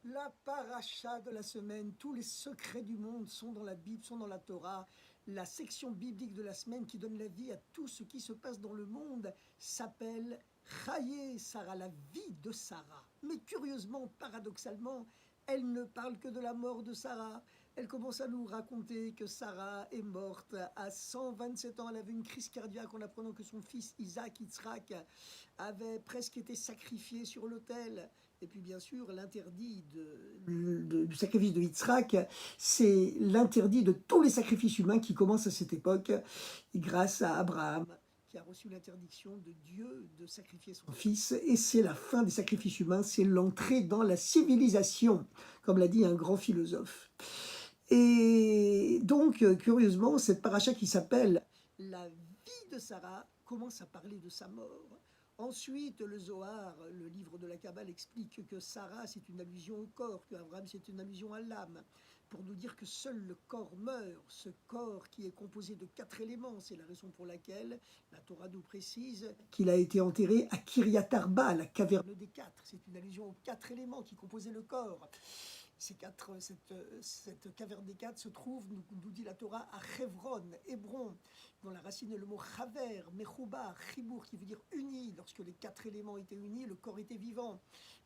La paracha de la semaine, tous les secrets du monde sont dans la Bible, sont dans la Torah. La section biblique de la semaine qui donne la vie à tout ce qui se passe dans le monde s'appelle Chaye Sarah, la vie de Sarah. Mais curieusement, paradoxalement, elle ne parle que de la mort de Sarah. Elle commence à nous raconter que Sarah est morte à 127 ans. Elle avait une crise cardiaque en apprenant que son fils Isaac Yitzhak avait presque été sacrifié sur l'autel. Et puis bien sûr, l'interdit du sacrifice de Yitzhak, c'est l'interdit de tous les sacrifices humains qui commencent à cette époque, grâce à Abraham, qui a reçu l'interdiction de Dieu de sacrifier son fils. Et c'est la fin des sacrifices humains, c'est l'entrée dans la civilisation, comme l'a dit un grand philosophe. Et donc, curieusement, cette paracha qui s'appelle La vie de Sarah commence à parler de sa mort. Ensuite, le Zohar, le livre de la Kabbale, explique que Sarah, c'est une allusion au corps, que Abraham, c'est une allusion à l'âme, pour nous dire que seul le corps meurt, ce corps qui est composé de 4 éléments. C'est la raison pour laquelle la Torah nous précise qu'il a été enterré à Kiryat Arba, la caverne des 4. C'est une allusion aux 4 éléments qui composaient le corps. Cette caverne des 4 se trouve, nous dit la Torah, à Hebron, Hébron, dont la racine est le mot chaver, mechouba, chibour, qui veut dire uni. Lorsque les 4 éléments étaient unis, le corps était vivant.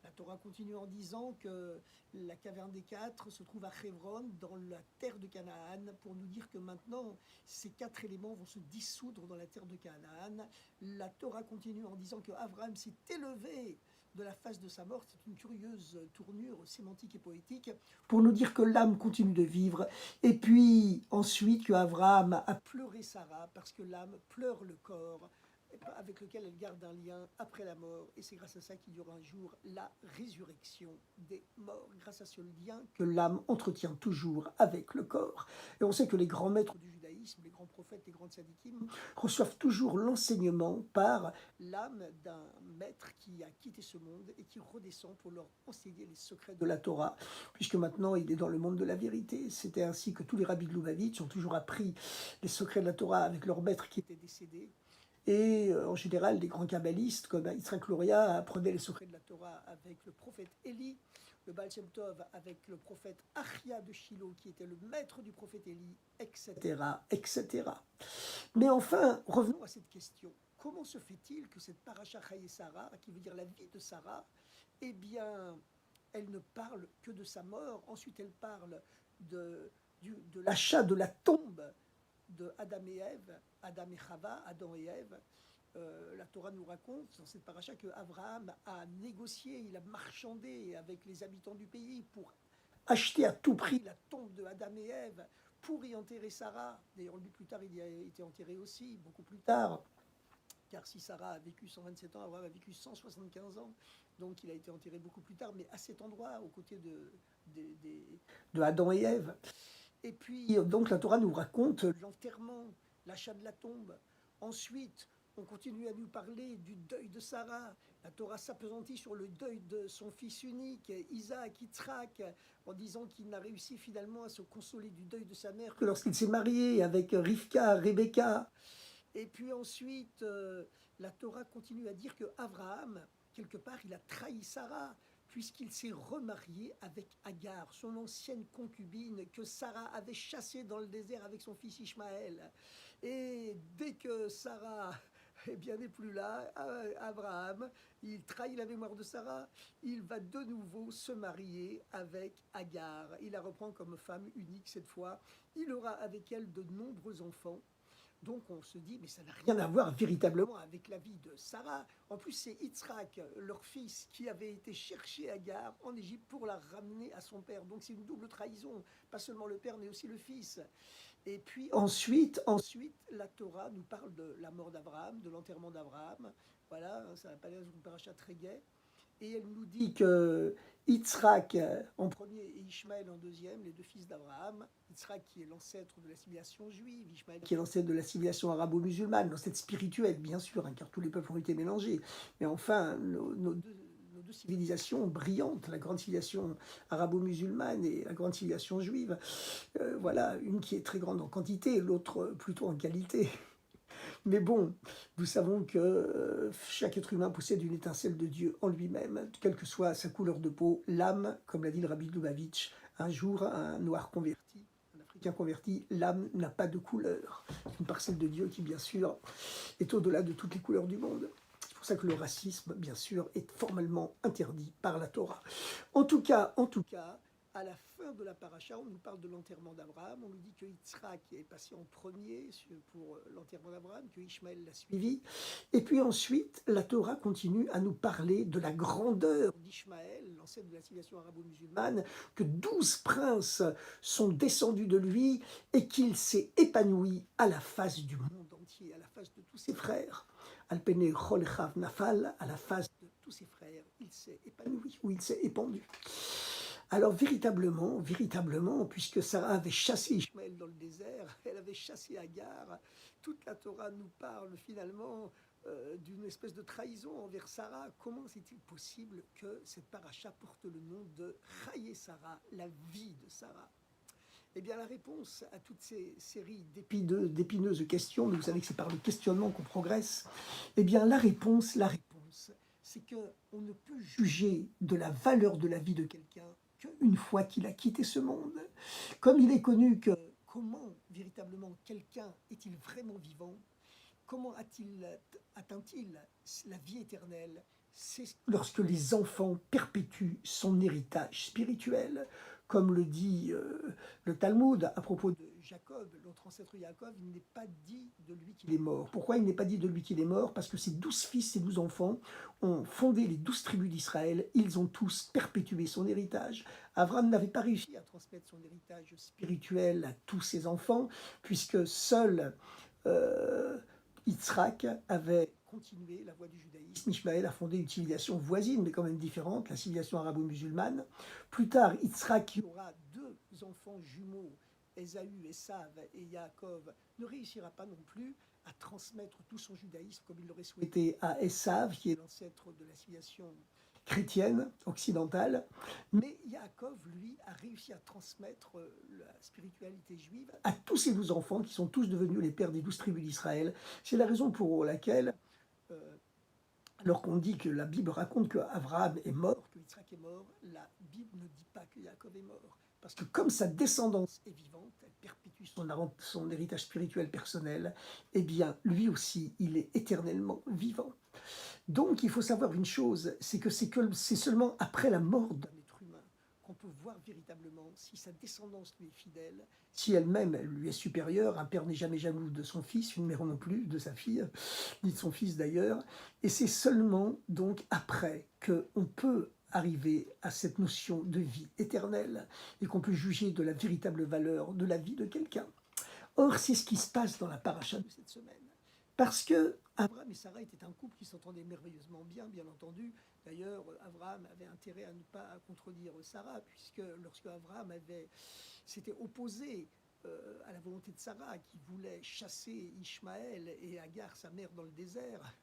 La Torah continue en disant que la caverne des 4 se trouve à Hebron, dans la terre de Canaan, pour nous dire que maintenant, ces 4 éléments vont se dissoudre dans la terre de Canaan. La Torah continue en disant que Abraham s'est élevé de la face de sa mort. C'est une curieuse tournure sémantique et poétique pour nous dire que l'âme continue de vivre. Et puis ensuite que Abraham a pleuré Sarah parce que l'âme pleure le corps avec lequel elle garde un lien après la mort. Et c'est grâce à ça qu'il y aura un jour la résurrection des morts, grâce à ce lien que l'âme entretient toujours avec le corps. Et on sait que les grands maîtres du judaïsme, les grands prophètes, les grands tzadikim, reçoivent toujours l'enseignement par l'âme d'un maître qui a quitté ce monde et qui redescend pour leur enseigner les secrets de la Torah, puisque maintenant il est dans le monde de la vérité. C'était ainsi que tous les rabbis de Loubavitch ont toujours appris les secrets de la Torah avec leur maître qui était décédé. Et en général, des grands kabbalistes comme Yitzhak Luria apprenaient les secrets de la Torah avec le prophète Élie, le Baal Shem Tov avec le prophète Achia de Shiloh, qui était le maître du prophète Élie, etc., etc. Mais enfin, revenons à cette question. Comment se fait-il que cette paracha Chaye Sarah, qui veut dire la vie de Sarah, eh bien, elle ne parle que de sa mort. Ensuite, elle parle de l'achat de la tombe de Adam et Ève, Adam et Chava, Adam et Ève. La Torah nous raconte dans cette paracha que Abraham a négocié, il a marchandé avec les habitants du pays pour acheter à tout prix la tombe de Adam et Ève pour y enterrer Sarah. D'ailleurs, lui, plus tard, il y a été enterré aussi, beaucoup plus tard. Car si Sarah a vécu 127 ans, Abraham a vécu 175 ans. Donc il a été enterré beaucoup plus tard, mais à cet endroit, aux côtés de Adam et Ève. Et puis, donc, la Torah nous raconte l'enterrement, l'achat de la tombe. Ensuite, on continue à nous parler du deuil de Sarah. La Torah s'appesantit sur le deuil de son fils unique, Isaac, Yitzhak, en disant qu'il n'a réussi finalement à se consoler du deuil de sa mère que lorsqu'il s'est marié avec Rivka, Rebecca. Et puis ensuite, la Torah continue à dire que Abraham, quelque part, il a trahi Sarah, puisqu'il s'est remarié avec Agar, son ancienne concubine que Sarah avait chassée dans le désert avec son fils Ishmaël. Et dès que Sarah n'est plus là, Abraham, il trahit la mémoire de Sarah, il va de nouveau se marier avec Agar. Il la reprend comme femme unique cette fois. Il aura avec elle de nombreux enfants. Donc on se dit, mais ça n'a rien à voir véritablement avec la vie de Sarah. En plus, c'est Yitzhak, leur fils, qui avait été chercher Agar en Égypte pour la ramener à son père. Donc c'est une double trahison, pas seulement le père, mais aussi le fils. Et puis ensuite, la Torah nous parle de la mort d'Abraham, de l'enterrement d'Abraham. Voilà, ça n'a pas l'air d'une paracha très gaie. Et elle nous dit que Yitzhak en premier et Ishmaël en deuxième, les deux fils d'Abraham. Yitzhak qui est l'ancêtre de la civilisation juive, Ishmaël qui est l'ancêtre de la civilisation arabo-musulmane, l'ancêtre spirituelle bien sûr, hein, car tous les peuples ont été mélangés. Mais enfin, nos deux civilisations brillantes, la grande civilisation arabo-musulmane et la grande civilisation juive, voilà, une qui est très grande en quantité, l'autre plutôt en qualité. Mais bon, nous savons que chaque être humain possède une étincelle de Dieu en lui-même, quelle que soit sa couleur de peau. L'âme, comme l'a dit le Rabbi Lubavitch, un jour, un noir converti, un africain converti, l'âme n'a pas de couleur. C'est une parcelle de Dieu qui, bien sûr, est au-delà de toutes les couleurs du monde. C'est pour ça que le racisme, bien sûr, est formellement interdit par la Torah. En tout cas, à la fin de la paracha, on nous parle de l'enterrement d'Abraham. On nous dit que Yitzhak est passé en premier pour l'enterrement d'Abraham, que Ishmaël l'a suivi. Et puis ensuite, la Torah continue à nous parler de la grandeur d'Ishmaël, l'ancêtre de la civilisation arabo-musulmane, que 12 princes sont descendus de lui et qu'il s'est épanoui à la face du monde entier, à la face de tous ses frères. Alpene Cholchav Nafal, à la face de tous ses frères, il s'est épanoui ou il s'est épandu. Alors véritablement, puisque Sarah avait chassé Ishmaël dans le désert, elle avait chassé Agar, toute la Torah nous parle finalement d'une espèce de trahison envers Sarah. Comment est-il possible que cette paracha porte le nom de Chaye Sarah, la vie de Sarah? Eh bien, la réponse à toutes ces séries d'épineuses questions, mais vous savez que c'est par le questionnement qu'on progresse, eh bien, la réponse, c'est qu'on ne peut juger de la valeur de la vie de quelqu'un qu'une fois qu'il a quitté ce monde. Comme il est connu que comment véritablement quelqu'un est-il vraiment vivant, comment atteint-il la vie éternelle? C'est lorsque les enfants perpétuent son héritage spirituel. Comme le dit le Talmud à propos de Jacob, notre ancêtre Jacob, il n'est pas dit de lui qu'il est mort. Pourquoi il n'est pas dit de lui qu'il est mort? Parce que ses 12 fils, ses 12 enfants ont fondé les 12 tribus d'Israël. Ils ont tous perpétué son héritage. Abraham n'avait pas réussi à transmettre son héritage spirituel à tous ses enfants, puisque seul Yitzhak avait continué la voie du judaïsme. Ishmaël a fondé une civilisation voisine, mais quand même différente, la civilisation arabo-musulmane. Plus tard, Yitzhak, qui aura 2 enfants jumeaux, Ésaü, Esav et Yaakov, ne réussira pas non plus à transmettre tout son judaïsme comme il l'aurait souhaité à Esav, qui est l'ancêtre de la civilisation chrétienne occidentale. Mais Yaakov, lui, a réussi à transmettre la spiritualité juive à tous ses 12 enfants, qui sont tous devenus les pères des 12 tribus d'Israël. C'est la raison pour laquelle, alors qu'on dit que la Bible raconte qu'Abraham est mort, que Yitzhak est mort, la Bible ne dit pas que Yaakov est mort. Parce que comme sa descendance est vivante, elle perpétue son héritage spirituel personnel, eh bien, lui aussi, il est éternellement vivant. Donc, il faut savoir une chose, c'est que c'est seulement après la mort d'un être humain qu'on peut voir véritablement si sa descendance lui est fidèle, si elle-même lui est supérieure. Un père n'est jamais jaloux de son fils, une mère non plus, de sa fille, ni de son fils d'ailleurs. Et c'est seulement donc après qu'on peut arriver à cette notion de vie éternelle et qu'on peut juger de la véritable valeur de la vie de quelqu'un. Or, c'est ce qui se passe dans la paracha de cette semaine. Parce que Abraham et Sarah étaient un couple qui s'entendait merveilleusement bien, bien entendu. D'ailleurs, Abraham avait intérêt à ne pas contredire Sarah, puisque lorsque Abraham s'était opposé à la volonté de Sarah, qui voulait chasser Ishmaël et Agar, sa mère, dans le désert,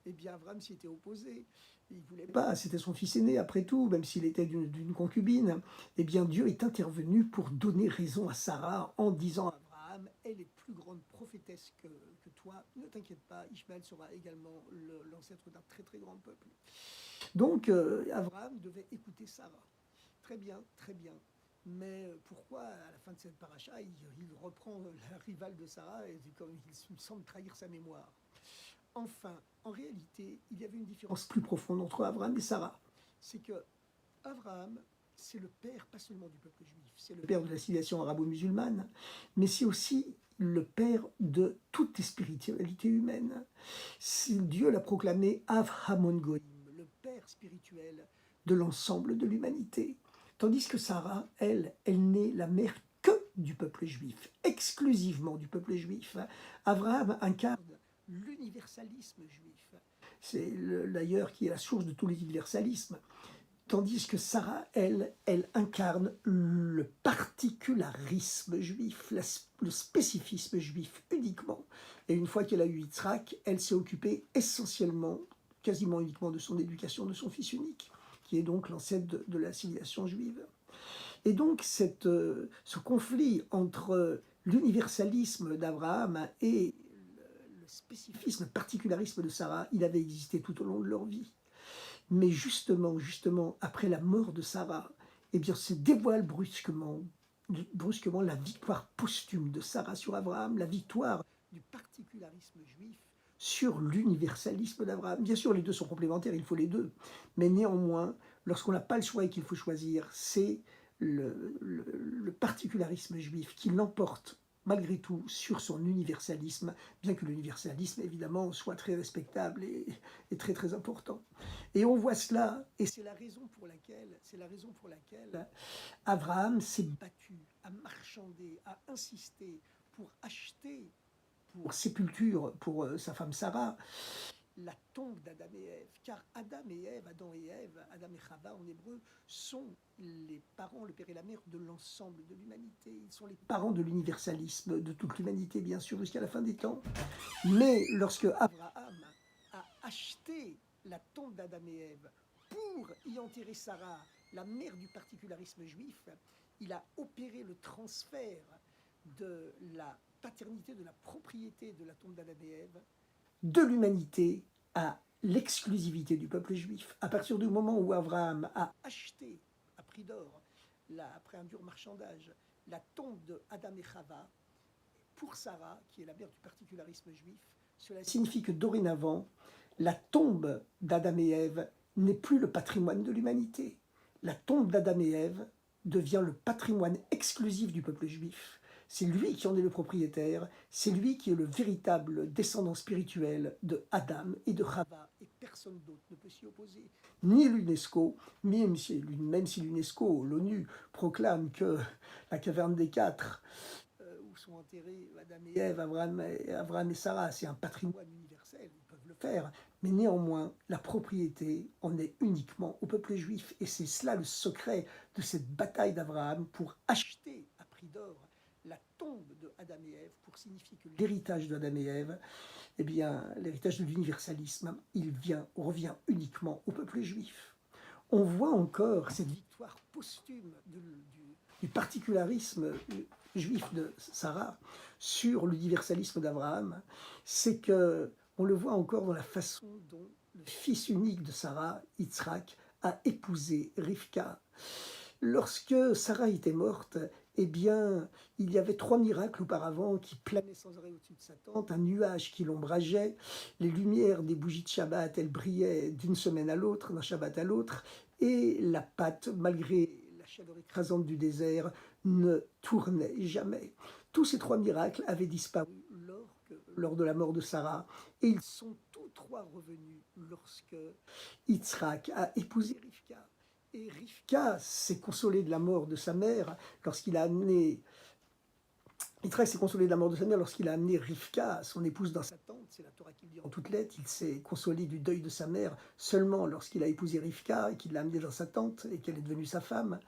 eh bien, Abraham s'y était opposé. Il ne voulait pas, c'était son fils aîné, après tout, même s'il était d'une concubine. Eh bien, Dieu est intervenu pour donner raison à Sarah en disant à Abraham, elle est plus grande prophétesse que toi, ne t'inquiète pas, Ishmaël sera également l'ancêtre d'un très très grand peuple. Donc, Abraham devait écouter Sarah. Très bien, très bien. Mais pourquoi, à la fin de cette paracha, il reprend la rivale de Sarah et comme il semble trahir sa mémoire? Enfin, en réalité, il y avait une différence plus profonde entre Abraham et Sarah. C'est que Abraham, c'est le père, pas seulement du peuple juif, c'est le père de la civilisation arabo-musulmane, mais c'est aussi le père de toutes les spiritualités humaines. Dieu l'a proclamé Av Hamon Goïm, le père spirituel de l'ensemble de l'humanité. Tandis que Sarah, elle n'est la mère que du peuple juif, exclusivement du peuple juif. Abraham incarne l'universalisme juif. C'est d'ailleurs qui est la source de tout l'universalisme. Tandis que Sarah, elle incarne le particularisme juif, le spécifisme juif uniquement. Et une fois qu'elle a eu Yitzhak, elle s'est occupée essentiellement, quasiment uniquement de son éducation de son fils unique, qui est donc l'ancêtre de la civilisation juive. Et donc ce conflit entre l'universalisme d'Abraham et spécificisme, le particularisme de Sarah, il avait existé tout au long de leur vie. Mais justement, après la mort de Sarah, eh bien, se dévoile brusquement la victoire posthume de Sarah sur Abraham, la victoire du particularisme juif sur l'universalisme d'Abraham. Bien sûr, les deux sont complémentaires, il faut les deux. Mais néanmoins, lorsqu'on n'a pas le choix et qu'il faut choisir, c'est le particularisme juif qui l'emporte malgré tout sur son universalisme, bien que l'universalisme, évidemment, soit très respectable et très très important. Et on voit cela, et c'est la raison pour laquelle Abraham s'est battu, a marchandé, a insisté pour acheter pour sépulture pour sa femme Sarah, la tombe d'Adam et Ève, car Adam et Ève, Adam et Chava en hébreu, sont les parents, le père et la mère de l'ensemble de l'humanité. Ils sont les parents de l'universalisme de toute l'humanité, bien sûr, jusqu'à la fin des temps. Mais lorsque Abraham a acheté la tombe d'Adam et Ève pour y enterrer Sarah, la mère du particularisme juif, il a opéré le transfert de la paternité, de la propriété de la tombe d'Adam et Ève, de l'humanité à l'exclusivité du peuple juif. À partir du moment où Abraham a acheté à prix d'or, après un dur marchandage, la tombe de Adam et Chava pour Sarah, qui est la mère du particularisme juif, cela signifie que dorénavant, la tombe d'Adam et Ève n'est plus le patrimoine de l'humanité. La tombe d'Adam et Ève devient le patrimoine exclusif du peuple juif. C'est lui qui en est le propriétaire, c'est lui qui est le véritable descendant spirituel de Adam et de Chava, et personne d'autre ne peut s'y opposer. Ni l'UNESCO, même si l'UNESCO, l'ONU, proclame que la caverne des quatre, où sont enterrés Adam et Ève, Abraham et Sarah, c'est un patrimoine universel, ils peuvent le faire, mais néanmoins, la propriété en est uniquement au peuple juif, et c'est cela le secret de cette bataille d'Abraham pour acheter à prix d'or la tombe de Adam et Ève pour signifier que l'héritage d'Adam et Ève, eh bien, l'héritage de l'universalisme, revient uniquement au peuple juif. On voit encore cette victoire posthume du particularisme juif de Sarah sur l'universalisme d'Abraham, c'est que on le voit encore dans la façon dont le fils unique de Sarah, Yitzhak, a épousé Rivka. Lorsque Sarah était morte, eh bien, il y avait 3 miracles auparavant qui planaient sans arrêt au-dessus de sa tente, un nuage qui l'ombrageait, les lumières des bougies de Shabbat, elles brillaient d'une semaine à l'autre, d'un Shabbat à l'autre, et la pâte, malgré la chaleur écrasante du désert, ne tournait jamais. Tous ces 3 miracles avaient disparu lors de la mort de Sarah, et ils sont tous 3 revenus lorsque Yitzhak a épousé Rivka. Et Rivka s'est consolé de la mort de sa mère lorsqu'il a amené... Yitzhak s'est consolé de la mort de sa mère lorsqu'il a amené Rivka, son épouse, dans sa tente. C'est la Torah qui le dit en toutes lettres. Il s'est consolé du deuil de sa mère seulement lorsqu'il a épousé Rivka et qu'il l'a amenée dans sa tente et qu'elle est devenue sa femme.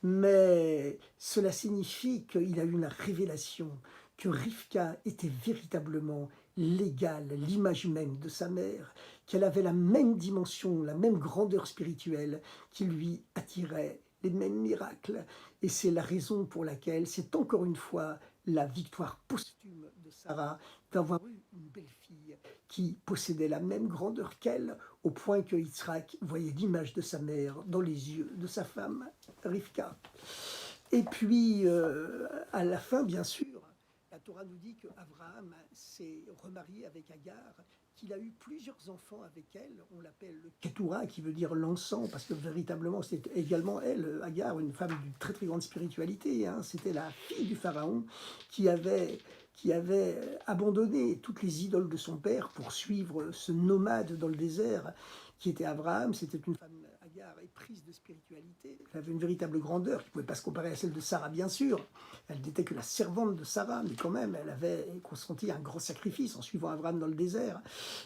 Mais cela signifie qu'il a eu une révélation que Rivka était véritablement l'égale, l'image même de sa mère, qu'elle avait la même dimension, la même grandeur spirituelle qui lui attirait les mêmes miracles. Et c'est la raison pour laquelle c'est encore une fois la victoire posthume de Sarah d'avoir eu une belle-fille qui possédait la même grandeur qu'elle, au point que Yitzhak voyait l'image de sa mère dans les yeux de sa femme, Rivka. Et puis, à la fin, bien sûr, la Torah nous dit qu'Abraham s'est remarié avec Agar, qu'il a eu plusieurs enfants avec elle. On l'appelle le Ketura, qui veut dire l'encens, parce que véritablement, c'était également elle, Agar, une femme d'une très très grande spiritualité. Hein. C'était la fille du pharaon qui avait abandonné toutes les idoles de son père pour suivre ce nomade dans le désert qui était Abraham. C'était une femme, Agar, éprise de spiritualité. Elle avait une véritable grandeur qui ne pouvait pas se comparer à celle de Sarah, bien sûr. Elle n'était que la servante de Sarah, mais quand même, elle avait consenti un grand sacrifice en suivant Abraham dans le désert.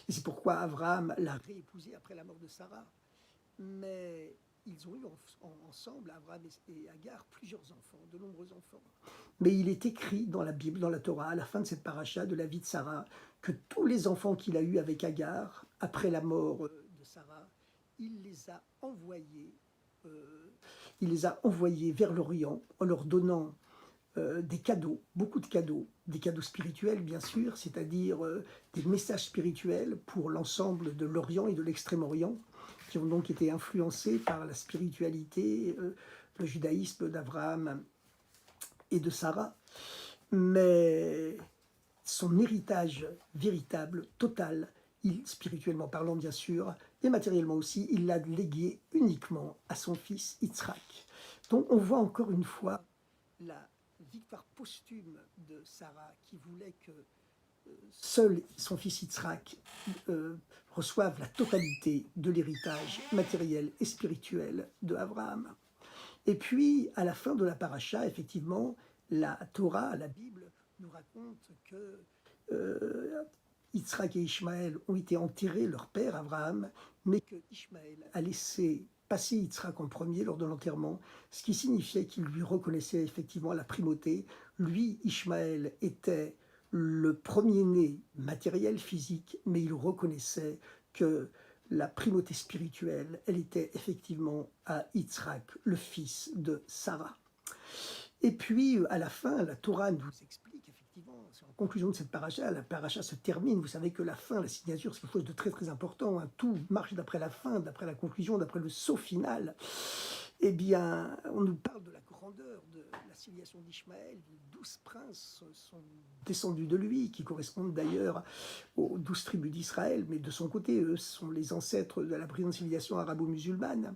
Et c'est pourquoi Abraham l'a réépousée après la mort de Sarah. Mais ils ont eu ensemble, Abraham et Agar, plusieurs enfants, de nombreux enfants. Mais il est écrit dans la Bible, dans la Torah, à la fin de cette paracha de la vie de Sarah, que tous les enfants qu'il a eus avec Agar, après la mort de Sarah, il les a envoyés vers l'Orient en leur donnant des cadeaux, beaucoup de cadeaux, des cadeaux spirituels bien sûr, c'est-à-dire des messages spirituels pour l'ensemble de l'Orient et de l'Extrême-Orient, qui ont donc été influencés par la spiritualité, le judaïsme d'Abraham et de Sarah. Mais son héritage véritable, total, spirituellement parlant bien sûr, et matériellement aussi, il l'a légué uniquement à son fils Yitzhak. Donc on voit encore une fois la victoire posthume de Sarah qui voulait que seul son fils Yitzhak reçoive la totalité de l'héritage matériel et spirituel de Abraham. Et puis, à la fin de la paracha, effectivement, la Torah, la Bible, nous raconte que Yitzhak et Ishmaël ont été enterrés, leur père Abraham, mais que Ishmaël a laissé passer Yitzhak en premier lors de l'enterrement, ce qui signifiait qu'il lui reconnaissait effectivement la primauté. Lui, Ishmaël, était le premier-né matériel, physique, mais il reconnaissait que la primauté spirituelle, elle était effectivement à Yitzhak, le fils de Sarah. Et puis, à la fin, la Torah nous explique, effectivement, en conclusion de cette paracha, la paracha se termine. Vous savez que la fin, la signature, c'est quelque chose de très très important. Hein. Tout marche d'après la fin, d'après la conclusion, d'après le sceau final. Eh bien, on nous parle de la grandeur de la civilisation d'Ishmaël. 12 princes sont descendus de lui, qui correspondent d'ailleurs aux 12 tribus d'Israël, mais de son côté, eux sont les ancêtres de la brillante civilisation arabo-musulmane.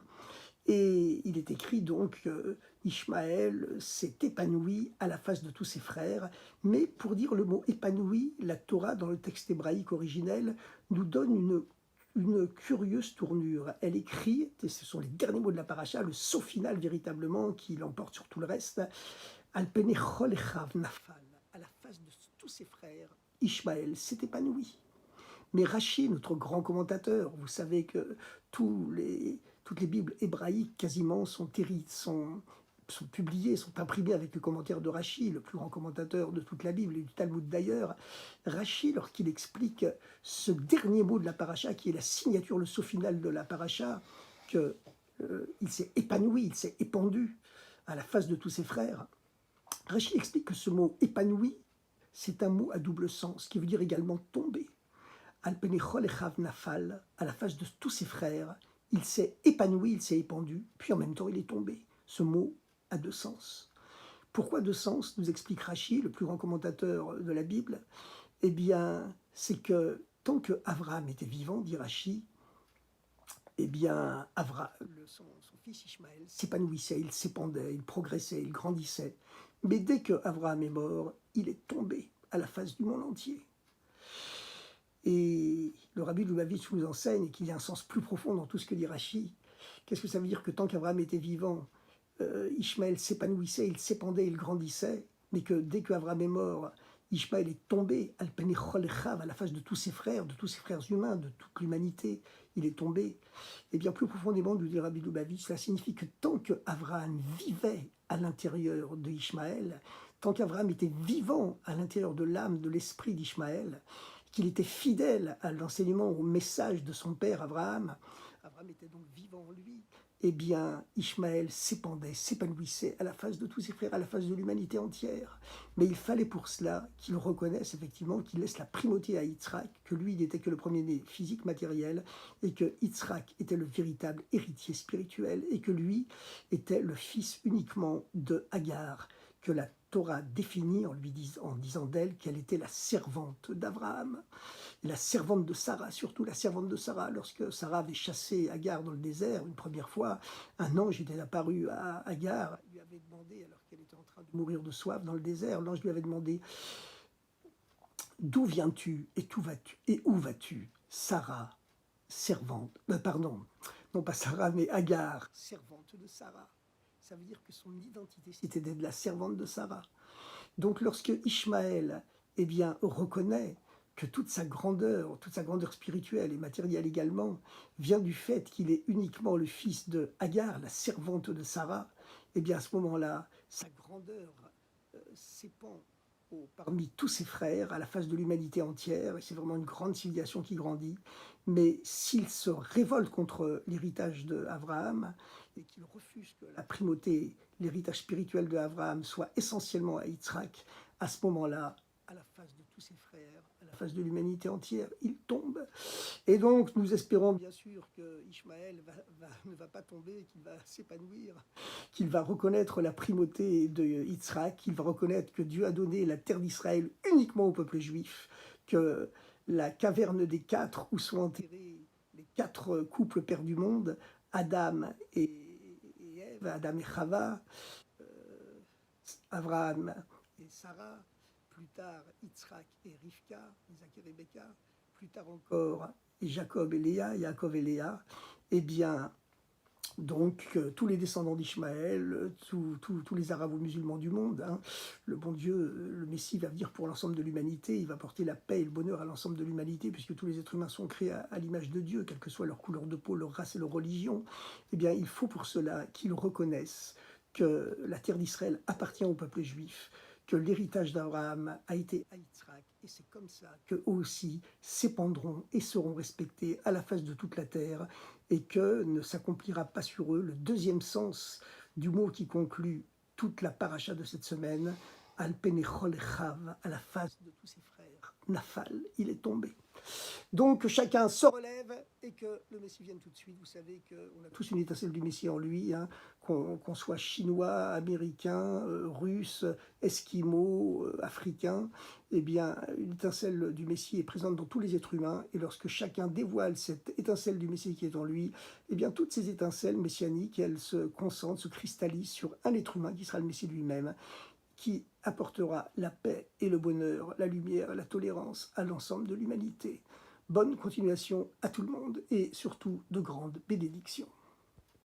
Et il est écrit donc qu'Ishmaël s'est épanoui à la face de tous ses frères. Mais pour dire le mot épanoui, la Torah, dans le texte hébraïque originel, nous donne une curieuse tournure. Elle écrit, et ce sont les derniers mots de la paracha, le sceau final véritablement qui l'emporte sur tout le reste, Al pene chol echav nafal, à la face de tous ses frères, Ishmaël s'est épanoui. Mais Rachi, notre grand commentateur, vous savez que toutes les Bibles hébraïques quasiment sont publiées, sont imprimées avec le commentaire de Rachi, le plus grand commentateur de toute la Bible et du Talmud d'ailleurs. Rachi, lorsqu'il explique ce dernier mot de la paracha, qui est la signature, le sceau final de la paracha, qu'il s'est épanoui, il s'est épandu à la face de tous ses frères. Rachi explique que ce mot épanoui, c'est un mot à double sens, qui veut dire également tomber. Al pene chol echav nafal, à la face de tous ses frères, il s'est épanoui, il s'est épandu, puis en même temps il est tombé. Ce mot a deux sens. Pourquoi deux sens, nous explique Rachi, le plus grand commentateur de la Bible. Eh bien, c'est que tant que Abraham était vivant, dit Rachi, eh bien, son fils Ishmaël s'épanouissait, il s'épandait, il progressait, il grandissait. Mais dès que Abraham est mort, il est tombé à la face du monde entier. Et le Rabbi Lubavitch nous enseigne qu'il y a un sens plus profond dans tout ce que dit Rachi. Qu'est-ce que ça veut dire que tant qu'Abraham était vivant, Ishmaël s'épanouissait, il s'épandait, il grandissait, mais que dès qu'Abraham est mort, Ishmaël est tombé, al pene chol echav, à la face de tous ses frères humains, de toute l'humanité, il est tombé. Et bien plus profondément, nous dit Rabbi Lubavitch, cela signifie que tant qu'Abraham vivait à l'intérieur de Ishmaël, tant qu'Abraham était vivant à l'intérieur de l'âme, de l'esprit d'Ishmaël, qu'il était fidèle à l'enseignement, au message de son père Abraham, Abraham était donc vivant en lui, eh bien, Ishmaël s'épandait, s'épanouissait à la face de tous ses frères, à la face de l'humanité entière. Mais il fallait pour cela qu'il reconnaisse effectivement, qu'il laisse la primauté à Yitzhak, que lui, il n'était que le premier-né physique, matériel, et que Yitzhak était le véritable héritier spirituel, et que lui était le fils uniquement de Agar, que la Torah définit en disant d'elle qu'elle était la servante d'Abraham, la servante de Sarah, surtout la servante de Sarah. Lorsque Sarah avait chassé Agar dans le désert une première fois, un ange était apparu à Agar, lui avait demandé, alors qu'elle était en train de mourir de soif dans le désert, l'ange lui avait demandé « D'où viens-tu et où vas-tu, Sarah, servante, pardon, non pas Sarah, mais Agar, servante de Sarah ». Ça veut dire que son identité, c'était d'être la servante de Sarah. Donc lorsque Ishmaël reconnaît que toute sa grandeur spirituelle et matérielle également, vient du fait qu'il est uniquement le fils de Agar, la servante de Sarah, eh bien à ce moment-là, sa grandeur s'épand parmi tous ses frères, à la face de l'humanité entière, et c'est vraiment une grande civilisation qui grandit. Mais s'il se révolte contre l'héritage d'Abraham, et qu'il refuse que la primauté l'héritage spirituel de Abraham soit essentiellement à Yitzhak, à ce moment-là, à la face de tous ses frères, à la face de l'humanité entière, il tombe. Et donc, nous espérons bien sûr que Ishmaël ne va pas tomber, qu'il va s'épanouir, qu'il va reconnaître la primauté de Yitzhak, qu'il va reconnaître que Dieu a donné la terre d'Israël uniquement au peuple juif, que la caverne des quatre où sont enterrés les quatre couples pères du monde, Adam et Ève, Adam et Chava, Abraham et Sarah, plus tard Yitzhak et Rivka, Isaac et Rebecca, plus tard encore Jacob et Léa, Yaakov et Léa, eh bien, donc tous les descendants d'Ishmaël, tous les arabo-musulmans du monde, hein, le bon Dieu, le Messie va venir pour l'ensemble de l'humanité, il va porter la paix et le bonheur à l'ensemble de l'humanité, puisque tous les êtres humains sont créés à l'image de Dieu, quelle que soit leur couleur de peau, leur race et leur religion. Eh bien, il faut pour cela qu'ils reconnaissent que la terre d'Israël appartient au peuple juif, que l'héritage d'Abraham a été à Yitzhak, et c'est comme ça qu'eux aussi s'épandront et seront respectés à la face de toute la terre, et que ne s'accomplira pas sur eux le deuxième sens du mot qui conclut toute la paracha de cette semaine, Al Penechol Echav, à la face de tous ses frères. Nafal, il est tombé. Donc que chacun se relève et que le Messie vienne tout de suite. Vous savez qu'on a tous une étincelle du Messie en lui, hein, qu'on soit chinois, américain, russe, esquimau, africain. Eh bien, une étincelle du Messie est présente dans tous les êtres humains. Et lorsque chacun dévoile cette étincelle du Messie qui est en lui, eh bien, toutes ces étincelles messianiques, elles se concentrent, se cristallisent sur un être humain qui sera le Messie lui-même, qui apportera la paix et le bonheur, la lumière, la tolérance à l'ensemble de l'humanité. Bonne continuation à tout le monde et surtout de grandes bénédictions.